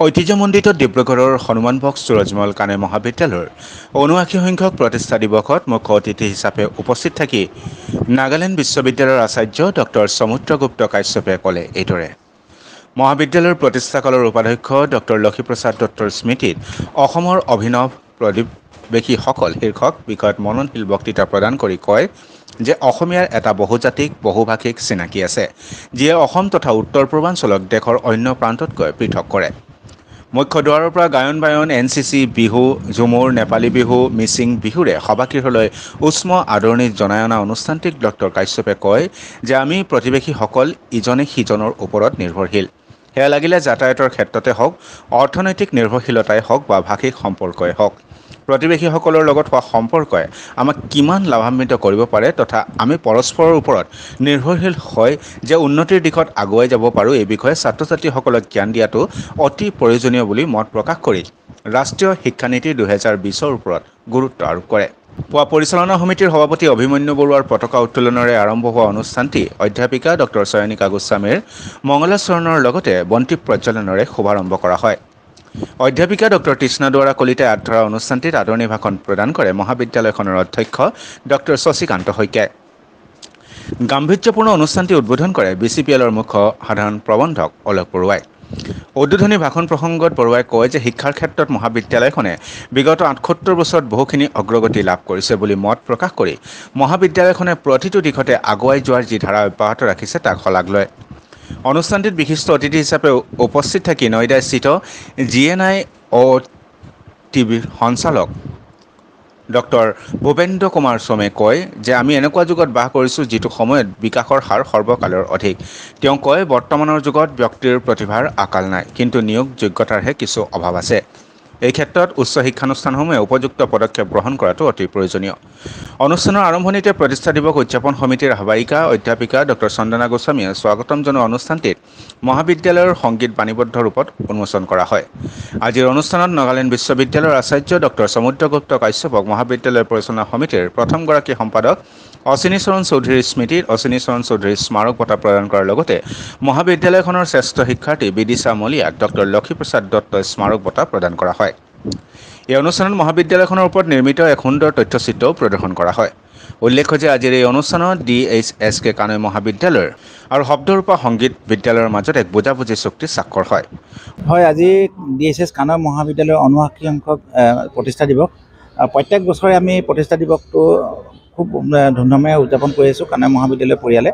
ঐতিহ্যমণ্ডিত ডিব্ৰুগড়ৰ হনুমান বক্স সুৰজমল কানে মহাবিদ্যালয়ৰ ৭৯ সংখ্যক প্ৰতিষ্ঠা দিৱসত মুখ্য অতিথি হিচাপে উপস্থিত থাকি নাগালেণ্ড বিশ্ববিদ্যালয়ৰ আচাৰ্য ডক্টৰ সমুদ্ৰগুপ্ত কাশ্যপে ক'লে এইদৰে। মহাবিদ্যালয়ৰ প্ৰতিষ্ঠাকালৰ উপাধ্যক্ষ ডক্টৰ লক্ষীপ্ৰসাদ দত্তৰ স্মৃতিত অসমৰ অভিনৱ প্ৰতিবেশীসকল শীৰ্ষক বিষয়ত মননশীল বক্তৃতা প্ৰদান কৰি কয় যে অসমীয়াৰ এটা বহুজাতিক বহুভাষিক চিনাকি আছে, যিয়ে অসম তথা উত্তৰ পূৰ্বাঞ্চলক দেশৰ অন্য প্ৰান্ততকৈ পৃথক কৰে। মুখ্য দুৱাৰৰ পৰা গায়ন বায়ন, NCC, বিহু, ঝুমুৰ, নেপালী বিহু, মিচিং বিহুৰে সভাগৃহলৈ উষ্ম আদৰণি জনাই অনা অনুষ্ঠানটিক ডক্টৰ কাশ্যপে কয় যে আমি প্ৰতিবেশীসকল ইজনে সিজনৰ ওপৰত নিৰ্ভৰশীল। সেয়া লাগিলে যাতায়াতৰ ক্ষেত্ৰতে হওক, অৰ্থনৈতিক নিৰ্ভৰশীলতাই হওক বা ভাষিক সম্পৰ্কই হওক। প্ৰতিবেশীসকলৰ লগত হোৱা সম্পৰ্কই আমাক কিমান লাভান্বিত কৰিব পাৰে তথা আমি পৰস্পৰৰ ওপৰত নিৰ্ভৰশীল হয় যে উন্নতিৰ দিশত আগুৱাই যাব পাৰোঁ, এই বিষয়ে ছাত্ৰ ছাত্ৰীসকলক জ্ঞান দিয়াটো অতি প্ৰয়োজনীয় বুলি মত প্ৰকাশ কৰি ৰাষ্ট্ৰীয় শিক্ষানীতি ২০২০ৰ ওপৰত গুৰুত্ব আৰোপ কৰে। পুৱা পৰিচালনা সমিতিৰ সভাপতি অভিমন্যু বৰুৱাৰ পতাকা উত্তোলনেৰে আৰম্ভ হোৱা অনুষ্ঠানটি অধ্যাপিকা ডক্টৰ চয়নিকা গোস্বামীৰ মংগলাচৰণৰ লগতে বন্তি প্ৰজ্বলনেৰে শুভাৰম্ভ কৰা হয়। অধ্যাপিকা ডক্টৰ তৃষ্ণা দুৱৰা কলিতাই আঁত ধৰা অনুষ্ঠানটিত আদৰণি ভাষণ প্ৰদান কৰে মহাবিদ্যালয়খনৰ অধ্যক্ষ ডক্টৰ শশীকান্ত শইকীয়াই। গাম্ভীৰ্যপূৰ্ণ অনুষ্ঠানটি উদ্বোধন কৰে BCPLৰ মুখ্য সাধাৰণ প্ৰবন্ধক অলোক বৰুৱাই। উদ্বোধনী ভাষণ প্ৰসংগত বৰুৱাই কয় যে শিক্ষাৰ ক্ষেত্ৰত মহাবিদ্যালয়খনে বিগত ৭৮ বছৰত বহুখিনি অগ্ৰগতি লাভ কৰিছে বুলি মত প্ৰকাশ কৰি মহাবিদ্যালয়খনে প্ৰতিটো দিশতে আগুৱাই যোৱাৰ যি ধাৰা অব্যাহত ৰাখিছে তাক শলাগ লয়। অনুষ্ঠানটিত বিশিষ্ট অতিথি হিচাপে উপস্থিত থাকি নয়দাস্থিত GNIOTBৰ সঞ্চালক ডক্টৰ ভূপেন্দ্ৰ কুমাৰ সোমে কয় যে আমি এনেকুৱা যুগত বাস কৰিছোঁ যিটো সময়ত বিকাশৰ হাৰ সৰ্বকালৰ অধিক। তেওঁ কয় বৰ্তমানৰ যুগত ব্যক্তিৰ প্ৰতিভাৰ আকাল নাই, কিন্তু নিয়োগ যোগ্যতাৰহে কিছু অভাৱ আছে। এই ক্ষেত্ৰত উচ্চ শিক্ষানুষ্ঠানসমূহে উপযুক্ত পদক্ষেপ গ্ৰহণ কৰাটো অতি প্ৰয়োজনীয়। অনুষ্ঠানৰ আৰম্ভণিতে প্ৰতিষ্ঠা দিৱস উদযাপন সমিতিৰ আহ্বায়িকা অধ্যাপিকা ডক্টৰ চন্দনা গোস্বামীয়ে স্বাগতম জনোৱা অনুষ্ঠানটিত মহাবিদ্যালয়ৰ সংগীত বাণীবদ্ধ ৰূপত উন্মোচন কৰা হয়। আজিৰ অনুষ্ঠানত নাগালেণ্ড বিশ্ববিদ্যালয়ৰ আচাৰ্য ডক্টৰ সমুদ্ৰগুপ্ত কাশ্যপক মহাবিদ্যালয়ৰ পৰিচালনা সমিতিৰ প্ৰথমগৰাকী সম্পাদক অশ্বিনীচৰণ চৌধুৰীৰ স্মৃতিত অশ্বিনীচৰণ চৌধুৰীৰ স্মাৰক বঁটা প্ৰদান কৰাৰ লগতে মহাবিদ্যালয়খনৰ শ্ৰেষ্ঠ শিক্ষাৰ্থী বিদিশা মলিয়াক ডক্টৰ লক্ষীপ্ৰসাদ দত্তই স্মাৰক বঁটা প্ৰদান কৰা হয়। এই অনুষ্ঠানত মহাবিদ্যালয়খনৰ ওপৰত নিৰ্মিত এক সুন্দৰ তথ্যচিত্ৰও প্ৰদৰ্শন কৰা হয়। উল্লেখ্য যে আজিৰ এই অনুষ্ঠানত DHSK কানৈ মহাবিদ্যালয়ৰ আৰু শব্দৰূপা সংগীত বিদ্যালয়ৰ মাজত এক বুজাবুজি চুক্তি স্বাক্ষৰ হয়। আজি DHS কানৈ মহাবিদ্যালয়ৰ ৭৯ সংখ্যক প্ৰতিষ্ঠা দিৱস। প্ৰত্যেক বছৰে আমি প্ৰতিষ্ঠা দিৱসটো খুব ধুমধামেৰে উদযাপন কৰি আছোঁ কানৈ মহাবিদ্যালয় পৰিয়ালে।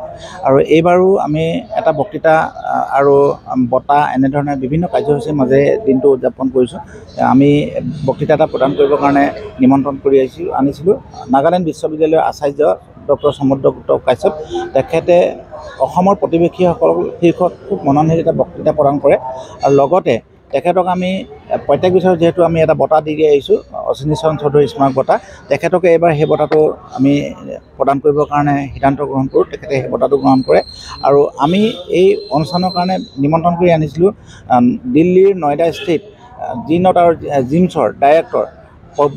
আৰু এইবাৰো আমি এটা বক্তৃতা আৰু বঁটা এনেধৰণে বিভিন্ন কাৰ্যসূচীৰ মাজেৰে দিনটো উদযাপন কৰিছোঁ। আমি বক্তৃতা এটা প্ৰদান কৰিবৰ কাৰণে নিমন্ত্ৰণ কৰি আনিছিলোঁ নাগালেণ্ড বিশ্ববিদ্যালয়ৰ আচাৰ্য ডক্টৰ সমুদ্ৰগুপ্ত কাশ্যপ। তেখেতে অসমৰ প্ৰতিবেশীসকল শীৰ্ষক খুব মননশীল এটা বক্তৃতা প্ৰদান কৰে আৰু লগতে তেখেতক আমি প্ৰত্যেক বছৰ যিহেতু আমি এটা বঁটা দি আহিছোঁ অশ্বিনীচৰণ চৌধুৰী স্মাৰক বঁটা, তেখেতকে এইবাৰ সেই বঁটাটো আমি প্ৰদান কৰিবৰ কাৰণে সিদ্ধান্ত গ্ৰহণ কৰোঁ। তেখেতে সেই বঁটাটো গ্ৰহণ কৰে আৰু আমি এই অনুষ্ঠানৰ কাৰণে নিমন্ত্ৰণ কৰি আনিছিলোঁ দিল্লীৰ নয়দাস্থিত জিনত আৰু জিমছৰ ডাইৰেক্টৰ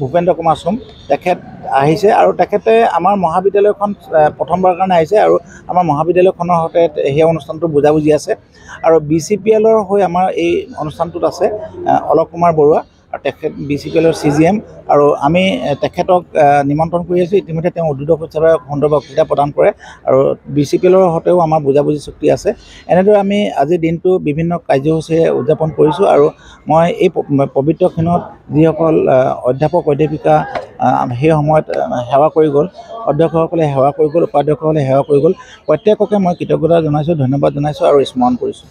ভূপেন্দ্ৰ কুমাৰ সোম। তেখেত আহিছে আৰু তেখেতে আমাৰ মহাবিদ্যালয়খন প্ৰথমবাৰৰ কাৰণে আহিছে আৰু আমাৰ মহাবিদ্যালয়খনৰ সৈতে সেই অনুষ্ঠানটো বুজাবুজি আছে। আৰু BCPLৰ হৈ আমাৰ এই অনুষ্ঠানটোত আছে অলোক কুমাৰ বৰুৱা আৰু তেখেত BCPLৰ CGM আৰু আমি তেখেতক নিমন্ত্ৰণ কৰি আছোঁ। ইতিমধ্যে তেওঁ উদ্বোধক হিচাপে সুন্দৰ বক্তৃতা প্ৰদান কৰে আৰু BCPLৰ সৈতেও আমাৰ বুজাবুজি চুক্তি আছে। এনেদৰে আমি আজিৰ দিনটো বিভিন্ন কাৰ্যসূচীৰে উদযাপন কৰিছোঁ আৰু মই এই পবিত্ৰ ক্ষণত যিসকল অধ্যাপক অধ্যাপিকা সেই সময়ত সেৱা কৰি গ'ল, অধ্যক্ষসকলে সেৱা কৰি গ'ল, উপাধ্যক্ষসকলে সেৱা কৰি গ'ল, প্ৰত্যেককে মই কৃতজ্ঞতা জনাইছোঁ, ধন্যবাদ জনাইছোঁ আৰু স্মৰণ কৰিছোঁ।